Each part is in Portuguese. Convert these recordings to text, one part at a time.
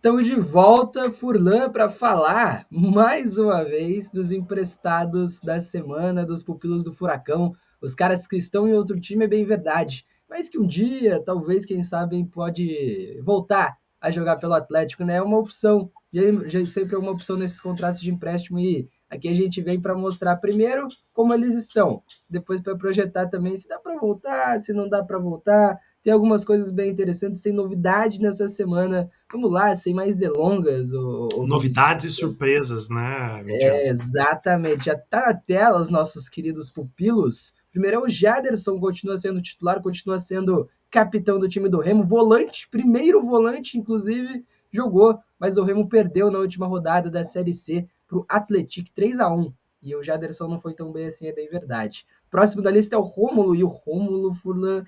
Estamos de volta, Furlan, para falar mais uma vez dos emprestados da semana, dos pupilos do Furacão, os caras que estão em outro time, é bem verdade, mas que um dia, talvez, quem sabe, pode voltar a jogar pelo Atlético, né? É uma opção, já sempre é uma opção nesses contratos de empréstimo e aqui a gente vem para mostrar primeiro como eles estão, depois para projetar também se dá para voltar, se não dá para voltar. Tem algumas coisas bem interessantes, tem novidade nessa semana. Vamos lá, sem mais delongas, o Vinícius. Novidades e surpresas, né, Vincenzo? Exatamente, já está na tela os nossos queridos pupilos. Primeiro é o Jaderson, continua sendo titular, continua sendo capitão do time do Remo, volante, primeiro volante, inclusive, jogou, mas o Remo perdeu na última rodada da Série C para o Atlético 3-1. E o Jaderson não foi tão bem assim, é bem verdade. Próximo da lista é o Rômulo, e o Rômulo Furlan.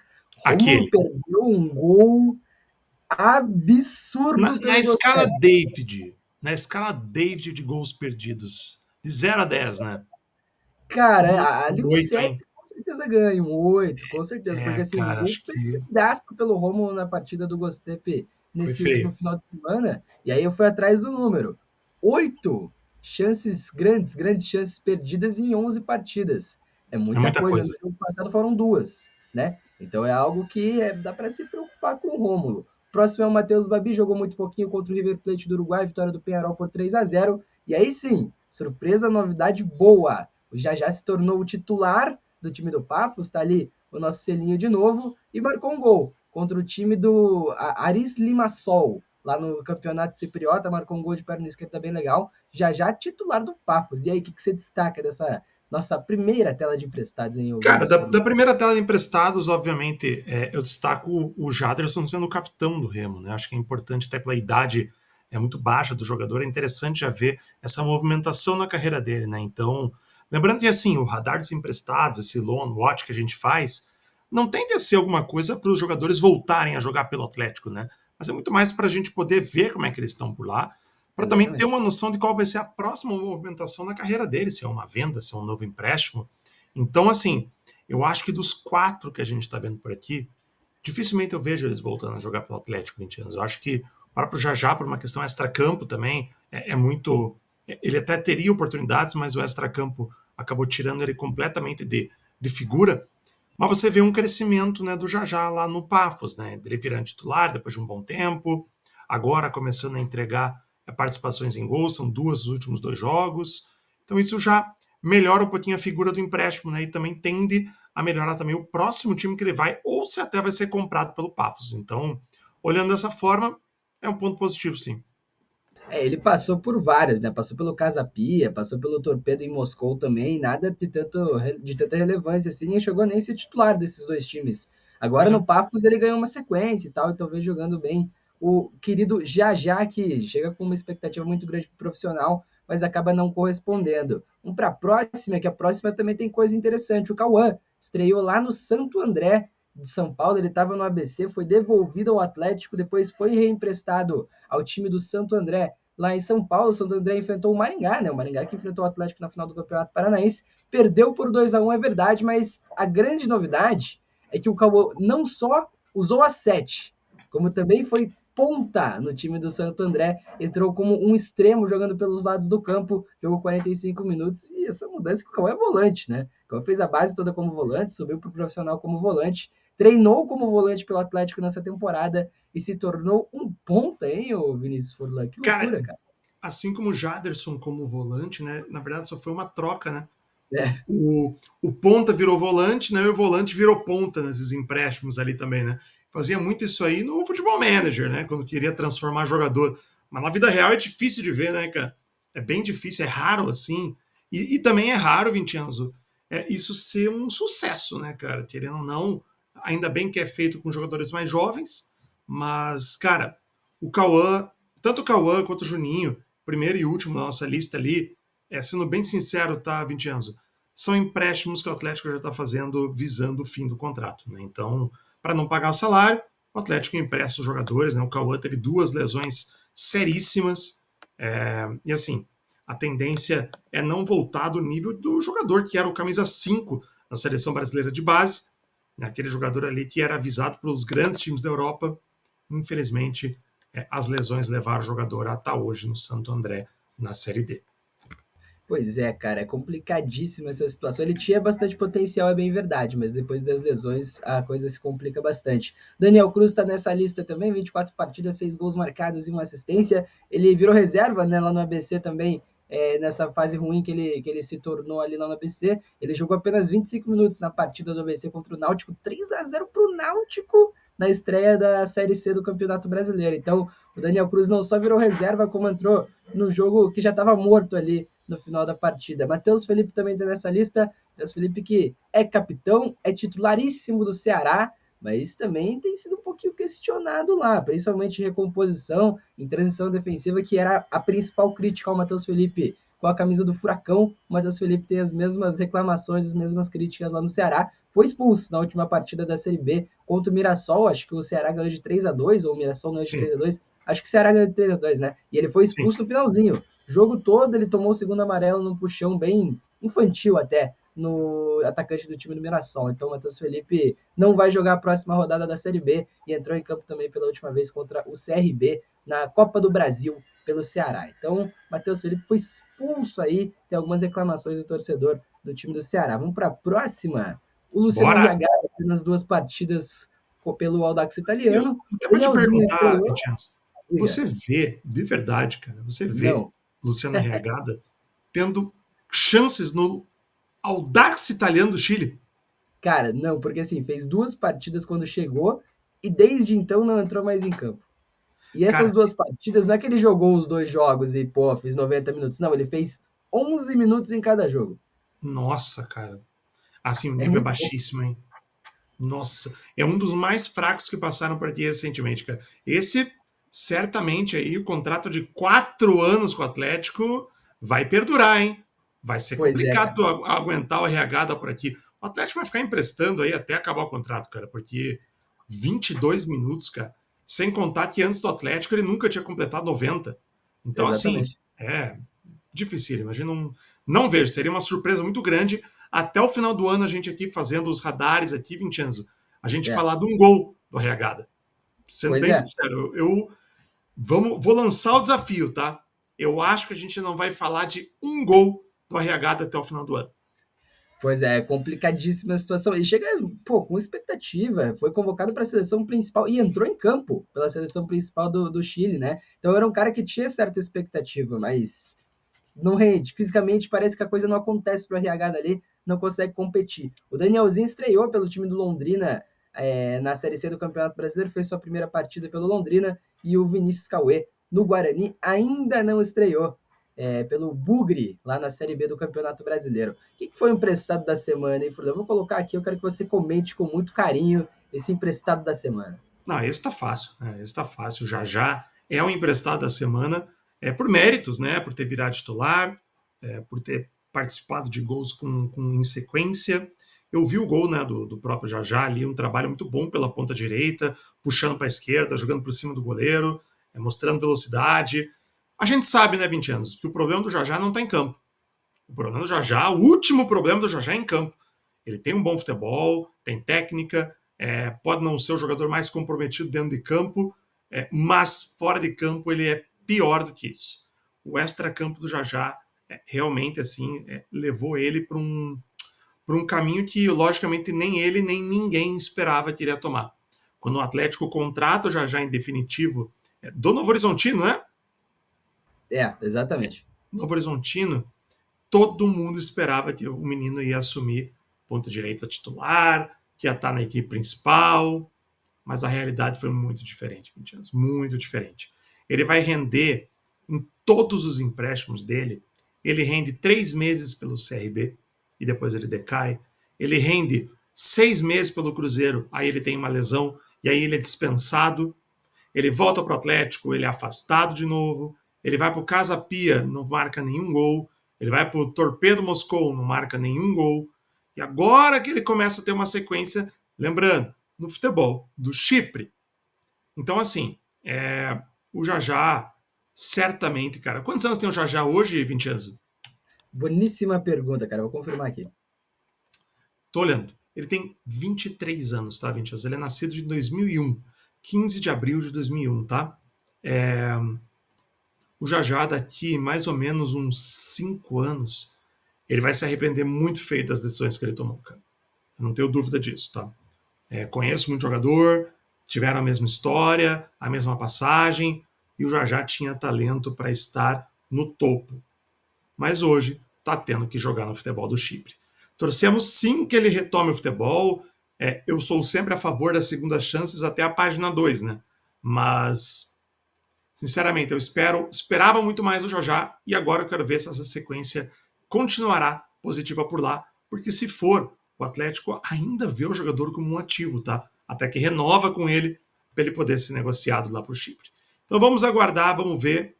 Rômulo Aquele. perdeu um gol absurdo Na pelo escala Gostei. David, na escala David de gols perdidos, de 0 a 10, né? Cara, ali Um um 8, 7 hein? com certeza ganha, um 8 com certeza, porque assim, um Cara, gol acho que perdidaço pelo Romulo na partida do Gostepe foi nesse último feio. final de semana, e aí eu fui atrás do número. 8 chances grandes, grandes chances perdidas em 11 partidas. É É muita muita coisa, no coisa. jogo passado foram duas, né? Então é algo que dá para se preocupar com o Rômulo. Próximo é o Matheus Babi, jogou muito pouquinho contra o River Plate do Uruguai, vitória do Penharol por 3-0. E aí sim, surpresa, novidade boa. O Jajá se tornou o titular do time do Pafos, está ali o nosso selinho de novo, e marcou um gol contra o time do Aris Limassol, lá no Campeonato Cipriota, marcou um gol de perna esquerda bem legal, já titular do Pafos. E aí, o que você destaca dessa nossa primeira tela de emprestados, hein, Cara, Vinícius da Furlan? primeira tela de emprestados, obviamente, eu destaco o Jaderson sendo o capitão do Remo, né? Acho que é importante, até pela idade muito baixa do jogador, é interessante já ver essa movimentação na carreira dele, né? Então, lembrando que assim, o radar dos emprestados, esse loan watch que a gente faz, não tende a ser alguma coisa para os jogadores voltarem a jogar pelo Atlético, né? Mas é muito mais para a gente poder ver como é que eles estão por lá, para também ter Exatamente. uma noção de qual vai ser a próxima movimentação na carreira deles, se é uma venda, se é um novo empréstimo. Então, assim, eu acho que dos 4 que a gente está vendo por aqui, dificilmente eu vejo eles voltando a jogar pelo Atlético 20 anos. Eu acho que o próprio Jajá, por uma questão extracampo também, é muito. Ele até teria oportunidades, mas o extracampo acabou tirando ele completamente de figura. Mas você vê um crescimento, né, do Jajá lá no Pafos, né? Ele virando titular depois de um bom tempo, agora começando a entregar participações em gols, são 2 dos últimos 2 jogos. Então isso já melhora um pouquinho a figura do empréstimo, né? E também tende a melhorar também o próximo time que ele vai, ou se até vai ser comprado pelo Pafos. Então, olhando dessa forma, é um ponto positivo, sim. Ele passou por várias, né? Passou pelo Casa Pia, passou pelo Torpedo em Moscou também, nada de tanta relevância assim, nem chegou nem a ser titular desses dois times. Agora Pois é. no Pafos ele ganhou uma sequência e tal, e talvez jogando bem. O querido Jajá, que chega com uma expectativa muito grande pro profissional, mas acaba não correspondendo. Para a próxima, que a próxima também tem coisa interessante. O Cauã estreou lá no Santo André de São Paulo, ele estava no ABC, foi devolvido ao Atlético, depois foi reemprestado ao time do Santo André lá em São Paulo. O Santo André enfrentou o Maringá, né? O Maringá que enfrentou o Atlético na final do Campeonato Paranaense. Perdeu por 2-1, é verdade, mas a grande novidade é que o Cauã não só usou a 7, como também foi ponta no time do Santo André, entrou como um extremo jogando pelos lados do campo, jogou 45 minutos, e essa mudança que o Cauã é volante, né? O Cauã fez a base toda como volante, subiu para o profissional como volante, treinou como volante pelo Atlético nessa temporada e se tornou um ponta, hein, ô Vinícius Furlan? Que Cara, loucura, cara. assim como o Jaderson como volante, né? Na verdade, só foi uma troca, né? É, O ponta virou volante, né? E o volante virou ponta nesses empréstimos ali também, né? Fazia muito isso aí no futebol manager, né? Quando queria transformar jogador. Mas na vida real é difícil de ver, né, cara? É bem difícil, é raro assim. E também é raro, Vincenzo, isso ser um sucesso, né, cara? Querendo ou não, ainda bem que é feito com jogadores mais jovens, mas, cara, o Cauã, tanto o Cauã quanto o Juninho, primeiro e último na nossa lista ali, sendo bem sincero, tá, Vincenzo? São empréstimos que o Atlético já está fazendo visando o fim do contrato. Né? Então, para não pagar o salário, o Atlético empresta os jogadores. Né? O Cauã teve 2 lesões seríssimas. E assim, a tendência é não voltar do nível do jogador que era o camisa 5 da seleção brasileira de base, né? Aquele jogador ali que era avisado pelos grandes times da Europa. Infelizmente, as lesões levaram o jogador a estar hoje no Santo André, na Série D. Pois é, cara, é complicadíssima essa situação. Ele tinha bastante potencial, é bem verdade, mas depois das lesões a coisa se complica bastante. Daniel Cruz está nessa lista também, 24 partidas, 6 gols marcados e uma assistência. Ele virou reserva, né, lá no ABC também, nessa fase ruim que ele se tornou ali lá no ABC. Ele jogou apenas 25 minutos na partida do ABC contra o Náutico, 3-0 para o Náutico na estreia da Série C do Campeonato Brasileiro. Então, o Daniel Cruz não só virou reserva, como entrou no jogo que já estava morto ali no final da partida. Matheus Felipe também está nessa lista. Matheus Felipe que é capitão, é titularíssimo do Ceará, mas também tem sido um pouquinho questionado lá, principalmente em recomposição, em transição defensiva, que era a principal crítica ao Matheus Felipe com a camisa do Furacão. O Matheus Felipe tem as mesmas reclamações, as mesmas críticas lá no Ceará. Foi expulso na última partida da Série B contra o Mirassol. Acho que o Ceará ganhou de 3-2, ou o Mirassol ganhou de 3-2. Acho que o Ceará ganhou de 3-2, né? E ele foi expulso no finalzinho. O jogo todo ele tomou o segundo amarelo num puxão bem infantil até no atacante do time do Mirassol. Então o Matheus Felipe não vai jogar a próxima rodada da Série B e entrou em campo também pela última vez contra o CRB na Copa do Brasil pelo Ceará. Então Matheus Felipe foi expulso aí, tem algumas reclamações do torcedor do time do Ceará. Vamos para a próxima. O Luciano RH, apenas 2 partidas pelo Audax Italiano. Eu vou te perguntar, Vincenzo, você vê, de verdade, cara, você vê Luciano Reagada tendo chances no Audax Italiano do Chile? Cara, não, porque assim, fez 2 partidas quando chegou e desde então não entrou mais em campo. E essas 2 partidas, não é que ele jogou os 2 jogos e, pô, fez 90 minutos. Não, ele fez 11 minutos em cada jogo. Nossa, cara. Assim, o nível é baixíssimo, hein? Nossa, é um dos mais fracos que passaram por aqui recentemente, cara. Esse, certamente, aí, o contrato de 4 anos com o Atlético vai perdurar, hein? Vai ser complicado aguentar o RH por aqui. O Atlético vai ficar emprestando aí até acabar o contrato, cara, porque 22 minutos, cara, sem contar que antes do Atlético ele nunca tinha completado 90. Então, exatamente. Assim, é difícil. Imagina não vejo, seria uma surpresa muito grande até o final do ano a gente aqui fazendo os radares aqui, Vincenzo, a gente falar de um gol do RH. Sendo bem sincero, vou lançar o desafio, tá? Eu acho que a gente não vai falar de um gol do RH até o final do ano. Pois é, complicadíssima a situação. E chega, pô, com expectativa. Foi convocado para a seleção principal e entrou em campo pela seleção principal do Chile, né? Então era um cara que tinha certa expectativa, mas não rende. Fisicamente parece que a coisa não acontece para o RH dali, não consegue competir. O Danielzinho estreou pelo time do Londrina na Série C do Campeonato Brasileiro, fez sua primeira partida pelo Londrina, e o Vinícius Cauê no Guarani ainda não estreou pelo Bugre, lá na Série B do Campeonato Brasileiro. O que foi o emprestado da semana, hein, Furlan? Eu vou colocar aqui, eu quero que você comente com muito carinho esse emprestado da semana. Não, esse tá fácil, né? Esse tá fácil. Já é o emprestado da semana, por méritos, né? Por ter virado titular, por ter participado de gols em sequência. Eu vi o gol, né, do próprio Jajá ali, um trabalho muito bom pela ponta direita, puxando para a esquerda, jogando por cima do goleiro, mostrando velocidade. A gente sabe, né, Vincenzo, que o problema do Jajá não está em campo. O problema do Jajá, o último problema do Jajá é em campo. Ele tem um bom futebol, tem técnica, pode não ser o jogador mais comprometido dentro de campo, mas fora de campo ele é pior do que isso. O extracampo do Jajá realmente assim levou ele para um caminho que, logicamente, nem ele nem ninguém esperava que iria tomar. Quando o Atlético contrata o Jajá em definitivo do Novo Horizontino, né? Exatamente. Novo Horizontino, todo mundo esperava que o menino ia assumir ponta direita titular, que ia estar na equipe principal, mas a realidade foi muito diferente, muito diferente. Ele vai render em todos os empréstimos dele, ele rende 3 meses pelo CRB, e depois ele decai. Ele rende 6 meses pelo Cruzeiro, aí ele tem uma lesão, e aí ele é dispensado. Ele volta para o Atlético, ele é afastado de novo. Ele vai para o Casa Pia, não marca nenhum gol. Ele vai para o Torpedo Moscou, não marca nenhum gol. E agora que ele começa a ter uma sequência, lembrando, no futebol, do Chipre. Então, assim, o Jajá, certamente, cara. Quantos anos tem o Jajá hoje, Vincenzo? Boníssima pergunta, cara. Vou confirmar aqui. Tô olhando. Ele tem 23 anos, tá, Vincenzo? Ele é nascido de 2001. 15 de abril de 2001, tá? O Jajá, daqui mais ou menos uns 5 anos, ele vai se arrepender muito feio das decisões que ele tomou, cara. Eu não tenho dúvida disso, tá? Conheço muito jogador, tiveram a mesma história, a mesma passagem, e o Jajá tinha talento para estar no topo. Mas hoje está tendo que jogar no futebol do Chipre. Torcemos sim que ele retome o futebol. Eu sou sempre a favor das segundas chances até a página 2, né? Mas, sinceramente, eu esperava muito mais do Jajá e agora eu quero ver se essa sequência continuará positiva por lá, porque se for, o Atlético ainda vê o jogador como um ativo, tá? Até que renova com ele para ele poder ser negociado lá para o Chipre. Então vamos aguardar, vamos ver.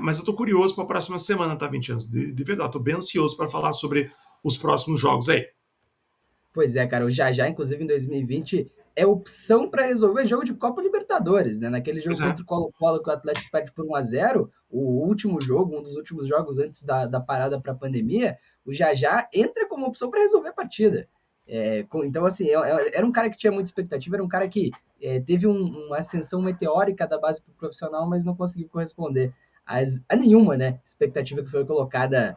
Mas eu tô curioso para a próxima semana, tá, 20 anos? De verdade, tô bem ansioso para falar sobre os próximos jogos aí. Pois é, cara, o Jajá, inclusive em 2020, é opção para resolver jogo de Copa Libertadores, né? Naquele jogo Pois é. contra o Colo-Colo que o Atlético perde por 1-0, o último jogo, um dos últimos jogos antes da parada para a pandemia, o Jajá entra como opção para resolver a partida. Então, assim, era um cara que tinha muita expectativa, era um cara que teve uma ascensão meteórica da base pro profissional, mas não conseguiu corresponder a nenhuma, né, expectativa que foi colocada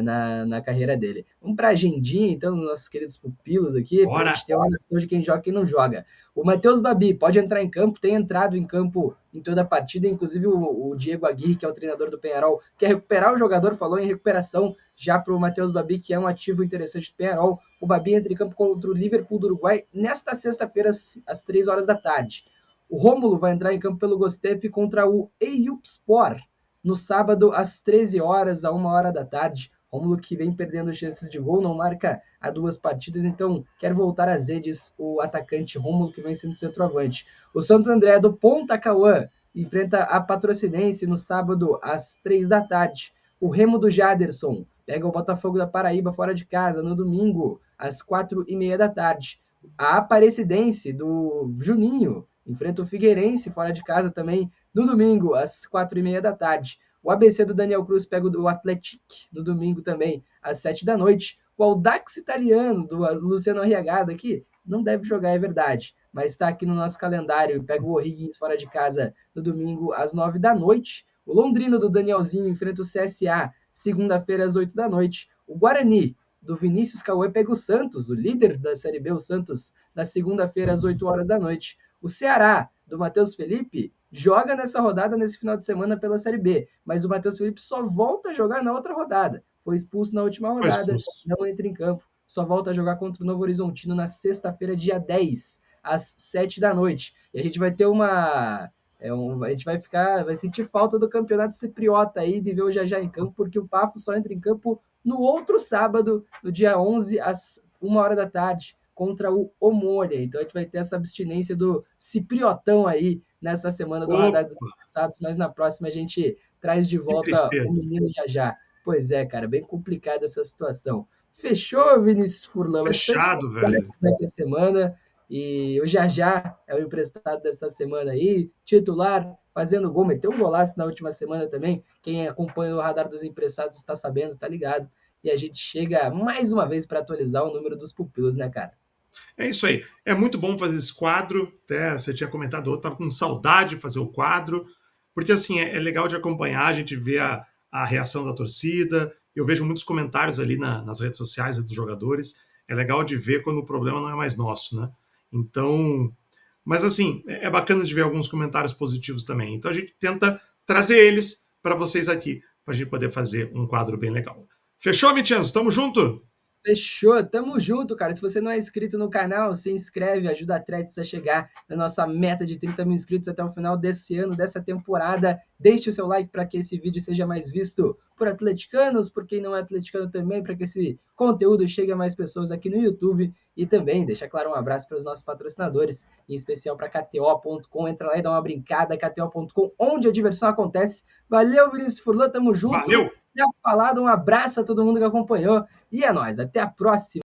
na carreira dele. Vamos para a agendinha, então, dos nossos queridos pupilos aqui, para a Bora! gente ter uma noção de quem joga e quem não joga. O Matheus Babi pode entrar em campo, tem entrado em campo em toda a partida, inclusive o Diego Aguirre, que é o treinador do Peñarol, quer recuperar o jogador, falou em recuperação já para o Matheus Babi, que é um ativo interessante do Peñarol. O Babi entra em campo contra o Liverpool do Uruguai nesta sexta-feira, às 3 horas da tarde. O Rômulo vai entrar em campo pelo Gostepe contra o Eyüpspor no sábado, às 13 horas, a 1 hora da tarde. Rômulo que vem perdendo chances de gol, não marca há 2 partidas, então quer voltar às redes o atacante Rômulo, que vem sendo centroavante. O Santo André do Ponta Cauã enfrenta a Patrocinense no sábado, às 3 da tarde. O Remo do Jaderson pega o Botafogo da Paraíba fora de casa no domingo, às 4h30 da tarde. A Aparecidense do Juninho enfrenta o Figueirense fora de casa também no domingo, às 4h30 da tarde. O ABC do Daniel Cruz pega o Atlético no domingo também, às 7 da noite. O Audax Italiano do Luciano Arriagada, que não deve jogar, é verdade, mas está aqui no nosso calendário. Pega o O'Higgins fora de casa no domingo, às 9 da noite. O Londrina do Danielzinho enfrenta o CSA, segunda-feira, às 8 da noite. O Guarani do Vinícius Cauê pega o Santos, o líder da Série B, o Santos, na segunda-feira, às 8 horas da noite. O Ceará, do Matheus Felipe, joga nessa rodada, nesse final de semana, pela Série B, mas o Matheus Felipe só volta a jogar na outra rodada. Foi expulso na última rodada, não entra em campo, só volta a jogar contra o Novo Horizontino na sexta-feira, dia 10, às 7 da noite. E a gente vai ter a gente vai sentir falta do campeonato cipriota aí, de ver o Jajá em campo, porque o Pafo só entra em campo no outro sábado, no dia 11, às 1 hora da tarde, contra o Omônia. Então a gente vai ter essa abstinência do cipriotão aí nessa semana do Radar dos Interessados, mas na próxima a gente traz de volta o menino Jajá. Pois é, cara, bem complicada essa situação. Fechou, Vinícius Furlan? Fechado, velho. Nessa semana. E o Jajá é o emprestado dessa semana aí, titular, fazendo gol, meteu um golaço na última semana também. Quem acompanha o Radar dos Emprestados está sabendo, tá ligado? E a gente chega mais uma vez para atualizar o número dos pupilos, né, cara? É isso aí. É muito bom fazer esse quadro. Até você tinha comentado, eu estava com saudade de fazer o quadro, porque assim é legal de acompanhar, a gente vê a reação da torcida. Eu vejo muitos comentários ali nas redes sociais dos jogadores. É legal de ver quando o problema não é mais nosso, né? Então, mas assim, é bacana de ver alguns comentários positivos também. Então a gente tenta trazer eles para vocês aqui, para a gente poder fazer um quadro bem legal. Fechou, Mitianos? Tamo junto? Fechou, tamo junto, cara. Se você não é inscrito no canal, se inscreve, ajuda a Atletis a chegar na nossa meta de 30 mil inscritos até o final desse ano, dessa temporada. Deixe o seu like para que esse vídeo seja mais visto por atleticanos, por quem não é atleticano também, para que esse conteúdo chegue a mais pessoas aqui no YouTube. E também, deixa claro, um abraço para os nossos patrocinadores, em especial para KTO.com. Entra lá e dá uma brincada, KTO.com, onde a diversão acontece. Valeu, Vinícius Furlan, tamo junto. Valeu! Já falado, um abraço a todo mundo que acompanhou. E é nóis, até a próxima.